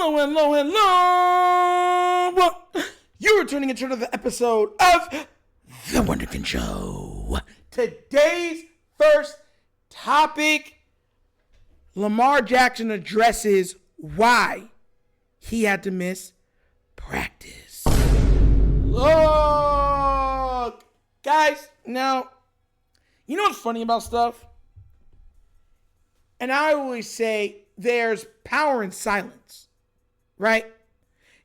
Hello, hello, hello. You are tuning into another episode of The Wunderkind Show. Today's first topic, Lamar Jackson addresses why he had to miss practice. Look, guys, now, you know what's funny about stuff? And I always say there's power in silence, right?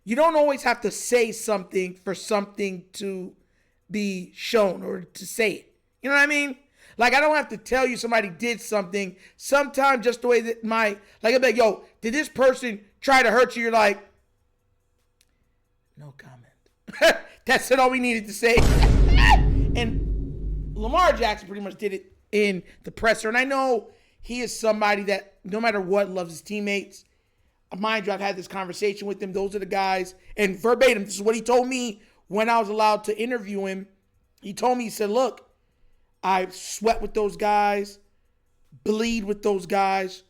You don't always have to say something for something to be shown or to say it. You know what I mean? Like, I don't have to tell you somebody did something. Sometimes just the way that like, I'm like, yo, did this person try to hurt you? You're like, no comment. That's all we needed to say. And Lamar Jackson pretty much did it in the presser. And I know he is somebody that, no matter what, loves his teammates. Mind you, I've had this conversation with him. Those are the guys. And verbatim, this is what he told me when I was allowed to interview him. He told me, he said, look, I sweat with those guys, bleed with those guys,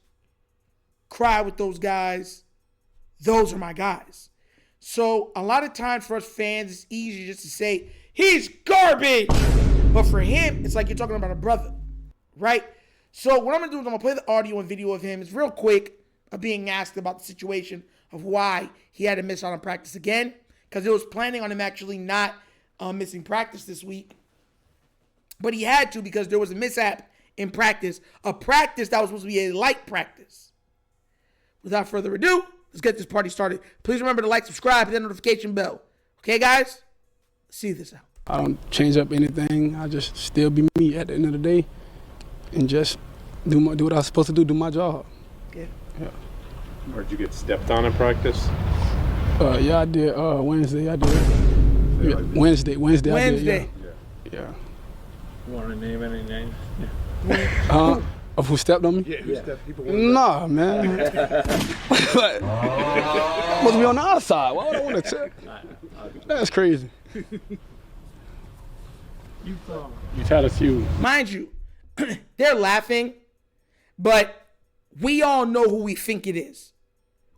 cry with those guys. Those are my guys. So a lot of times for us fans, it's easy just to say, he's garbage. But for him, it's like you're talking about a brother, right? So what I'm going to do is I'm going to play the audio and video of him. It's real quick of being asked about the situation of why he had to miss out on practice again, because it was planning on him actually not missing practice this week. But he had to because there was a mishap in practice, a practice that was supposed to be a light practice. Without further ado, let's get this party started. Please remember to like, subscribe, hit that notification bell. Okay, guys? Let's see this out. I don't change up anything. I just still be me at the end of the day and just do what I was supposed to do my job. Yeah. Or did you get stepped on in practice? Yeah, I did. Wednesday, I did. Yeah, Wednesday. I did, yeah. You want to name any names? Of who stepped on me? Yeah, who stepped people? Nah, man. Like, I'm supposed to be on the outside. Why would I want to check? That's crazy. You've had a few. Mind you, they're laughing, but we all know who we think it is.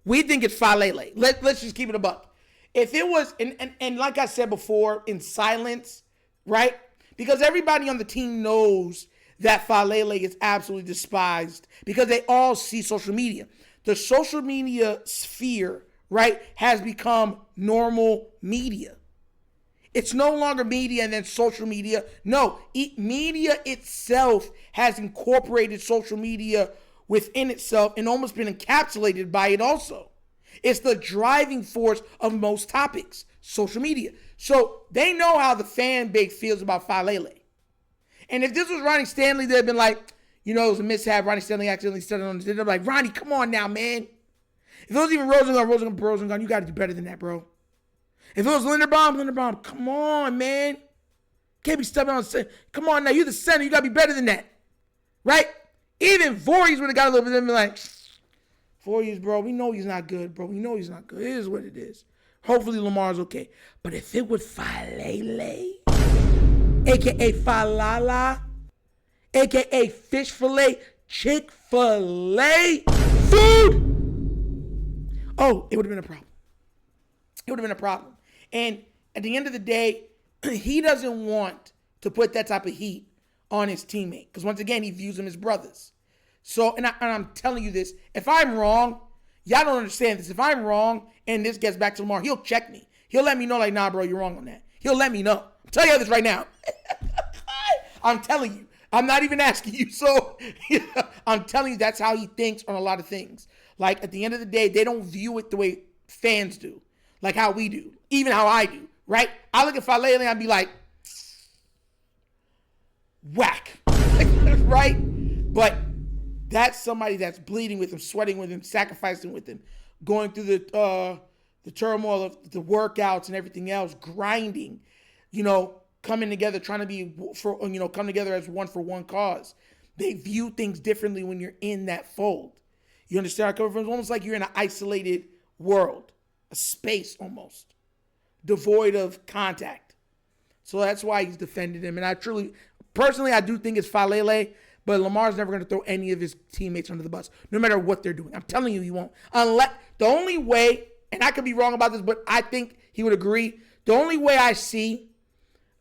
We think it's Falele. Let's just keep it a buck. If it was, and like I said before, in silence, right? Because everybody on the team knows that Falele is absolutely despised because they all see social media. The social media sphere, right, has become normal media. It's no longer media and then social media. No, media itself has incorporated social media within itself and almost been encapsulated by it also. It's the driving force of most topics, social media. So they know how the fan base feels about Falele. And if this was Ronnie Stanley, they'd been like, you know, it was a mishap. Ronnie Stanley accidentally stepped on it. They're like, Ronnie, come on now, man. If it was even Rosengarten, you got to do better than that, bro. If it was Linderbaum, come on, man. Can't be stepping on center. Come on now, you're the center. You got to be better than that. Right? Even Voorhees would have got a little bit of them like, Voorhees, bro, we know he's not good, bro. We know he's not good. It is what it is. Hopefully Lamar's okay. But if it was Falele, a.k.a. Falala, a.k.a. fish fillet, Chick-fil-A, food, oh, it would have been a problem. It would have been a problem. And at the end of the day, he doesn't want to put that type of heat on his teammate. Because once again, he views them as brothers. So, and I'm telling you this, if I'm wrong, y'all don't understand this. If I'm wrong and this gets back to Lamar, he'll check me. He'll let me know like, nah, bro, you're wrong on that. He'll let me know. I'm telling you this right now. I'm telling you. I'm not even asking you. So I'm telling you that's how he thinks on a lot of things. Like at the end of the day, they don't view it the way fans do. Like how we do, even how I do, right? I look at Falele and I'd be like, whack, right? But that's somebody that's bleeding with him, sweating with him, sacrificing with him, going through the turmoil of the workouts and everything else, grinding, you know, coming together, trying to be come together as one for one cause. They view things differently when you're in that fold. You understand where I come from? It's almost like you're in an isolated world. A space almost, devoid of contact. So that's why he's defended him. And I truly, personally, I do think it's Falele, but Lamar's never going to throw any of his teammates under the bus, no matter what they're doing. I'm telling you, he won't. Unless the only way, and I could be wrong about this, but I think he would agree. The only way I see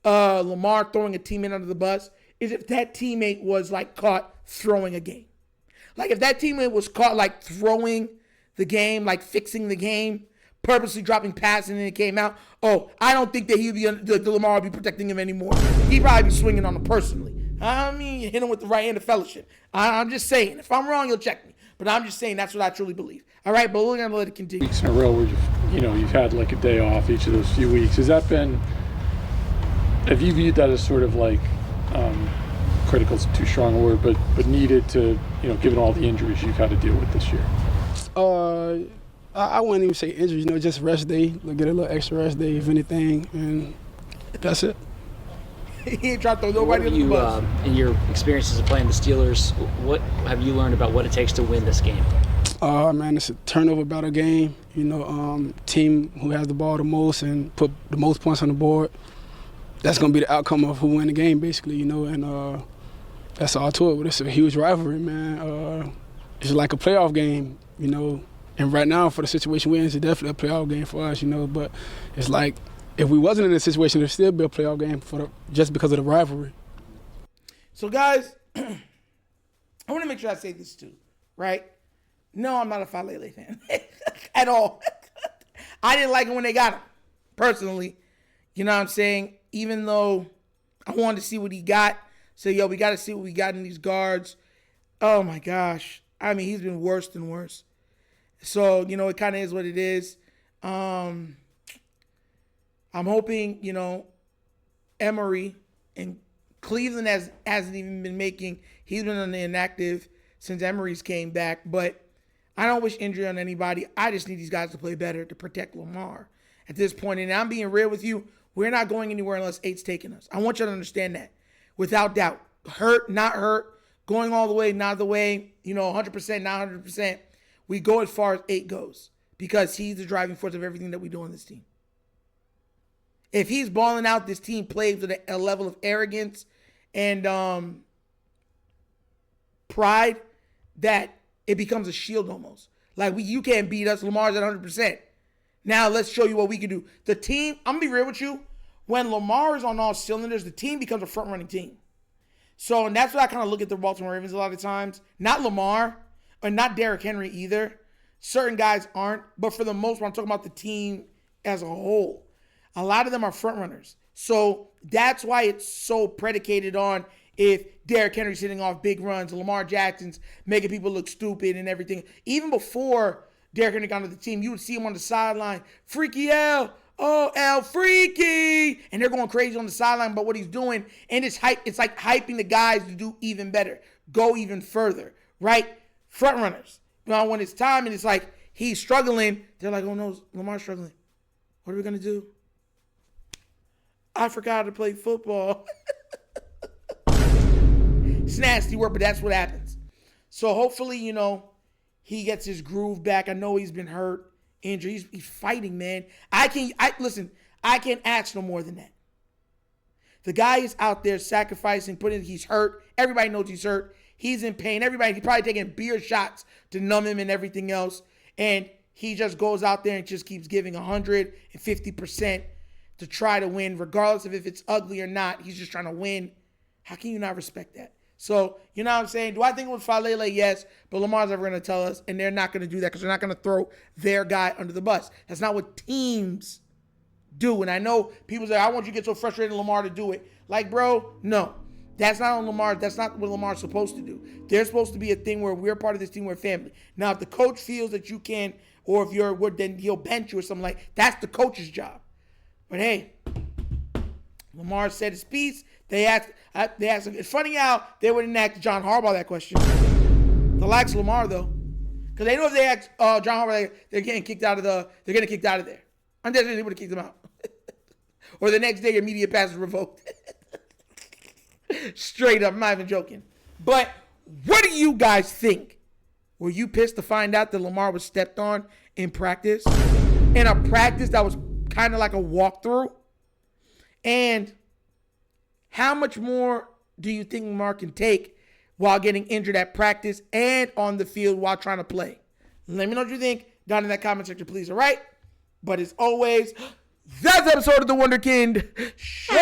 Lamar throwing a teammate under the bus is if that teammate was like caught throwing a game. Like if that teammate was caught like throwing the game, like fixing the game, purposely dropping passes and it came out. Oh, I don't think that the Lamar would be protecting him anymore. He'd probably be swinging on him personally. I mean, you hit him with the right hand of fellowship. I'm just saying. If I'm wrong, you'll check me. But I'm just saying that's what I truly believe. All right, but we're going to let it continue. Weeks in a row where you've had like a day off each of those few weeks. Have you viewed that as sort of like critical is too strong a word, but needed to, given all the injuries you've had to deal with this year? I wouldn't even say injuries, just rest day. Get a little extra rest day, if anything, and that's it. He ain't trying to throw nobody under the bus. In your experiences of playing the Steelers, what have you learned about what it takes to win this game? Man, it's a turnover battle game. Team who has the ball the most and put the most points on the board, that's going to be the outcome of who win the game, basically, and that's all to it. But it's a huge rivalry, man. It's like a playoff game, and right now, for the situation we're in, it's definitely a playoff game for us, but it's like, if we wasn't in this situation, it'd still be a playoff game just because of the rivalry. So, guys, I want to make sure I say this too, right? No, I'm not a Falele fan at all. I didn't like it when they got him, personally. You know what I'm saying? Even though I wanted to see what he got. So, we got to see what we got in these guards. Oh, my gosh. I mean, he's been worse than worse. So, it kind of is what it is. I'm hoping, Emory and Cleveland hasn't even been making. He's been on the inactive since Emory's came back. But I don't wish injury on anybody. I just need these guys to play better to protect Lamar at this point. And I'm being real with you. We're not going anywhere unless 8's taking us. I want you to understand that. Without doubt. Hurt, not hurt. Going all the way, not the way. 100%, not 100%. We go as far as 8 goes. Because he's the driving force of everything that we do on this team. If he's balling out, this team plays with a level of arrogance and pride that it becomes a shield almost. Like, you can't beat us. Lamar's at 100%. Now, let's show you what we can do. The team, I'm going to be real with you. When Lamar is on all cylinders, the team becomes a front-running team. So, and that's what I kind of look at the Baltimore Ravens a lot of times. Not Lamar, or not Derrick Henry either. Certain guys aren't. But for the most part, I'm talking about the team as a whole. A lot of them are front runners. So that's why it's so predicated on if Derrick Henry's hitting off big runs, Lamar Jackson's making people look stupid and everything. Even before Derrick Henry got onto the team, you would see him on the sideline, freaky L, oh, L, freaky. And they're going crazy on the sideline about what he's doing. And it's like hyping the guys to do even better, go even further, right? Front runners. When it's time and it's like he's struggling, they're like, oh no, Lamar's struggling. What are we going to do? I forgot to play football. It's nasty work, but that's what happens. So hopefully, he gets his groove back. I know he's been hurt, injured. He's fighting, man. I can't ask no more than that. The guy is out there sacrificing, he's hurt. Everybody knows he's hurt. He's in pain. He's probably taking beer shots to numb him and everything else. And he just goes out there and just keeps giving 150% to try to win, regardless of if it's ugly or not. He's just trying to win. How can you not respect that? So, you know what I'm saying? Do I think it was Falele? Yes. But Lamar's never going to tell us, and they're not going to do that because they're not going to throw their guy under the bus. That's not what teams do. And I know people say, I want you to get so frustrated with Lamar to do it. Like, bro, no. That's not on Lamar. That's not what Lamar's supposed to do. There's supposed to be a thing where we're part of this team, we're family. Now, if the coach feels that you can, or if you're, then he'll bench you or something like that's the coach's job. But hey, Lamar said his piece. They asked him. It's funny how they wouldn't ask John Harbaugh that question. They'll ask Lamar though, because they know if they ask John Harbaugh, they're getting kicked out of there. I'm definitely they would have kicked him out. Or the next day, your media pass is revoked. Straight up, I'm not even joking. But what do you guys think? Were you pissed to find out that Lamar was stepped on in practice? In a practice that was kind of like a walkthrough? And how much more do you think Lamar can take while getting injured at practice and on the field while trying to play? Let me know what you think down in that comment section, please. All right? But as always, that's the episode of The Wunderkind Show.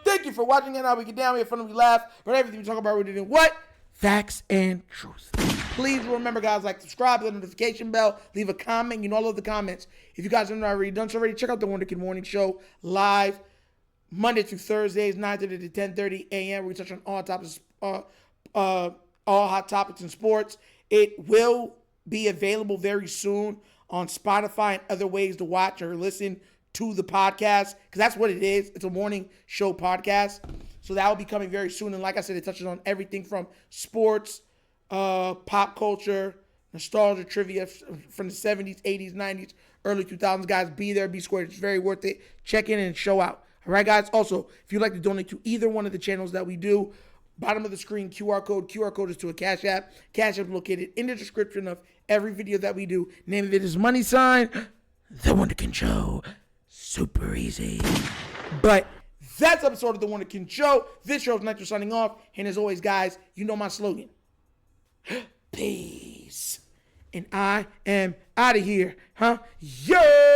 Thank you for watching it. How we get down, we have fun, and we laugh. But everything we talk about, we're doing what? Facts and truth. Please remember, guys, like, subscribe, hit the notification bell, leave a comment. You know, I love the comments. If you guys haven't already done so already, check out The Wunderkind Morning Show live Monday through Thursdays, 9:30 to 10:30 a.m. We touch on all topics, all hot topics in sports. It will be available very soon on Spotify and other ways to watch or listen to the podcast, because that's what it is. It's a morning show podcast. So that will be coming very soon. And like I said, it touches on everything from sports, pop culture, nostalgia, trivia from the 70s, 80s, 90s, early 2000s. Guys, be there, be square. It's very worth it. Check in and show out. All right, guys? Also, if you'd like to donate to either one of the channels that we do, bottom of the screen, QR code. QR code is to a Cash App. Cash App located in the description of every video that we do. Name of it is $, The Wunderkind Show. Super easy. But that's the episode of The Wunderkind Show. This show is Nitro signing off. And as always, guys, you know my slogan. Peace. And I am out of here. Huh? Yo!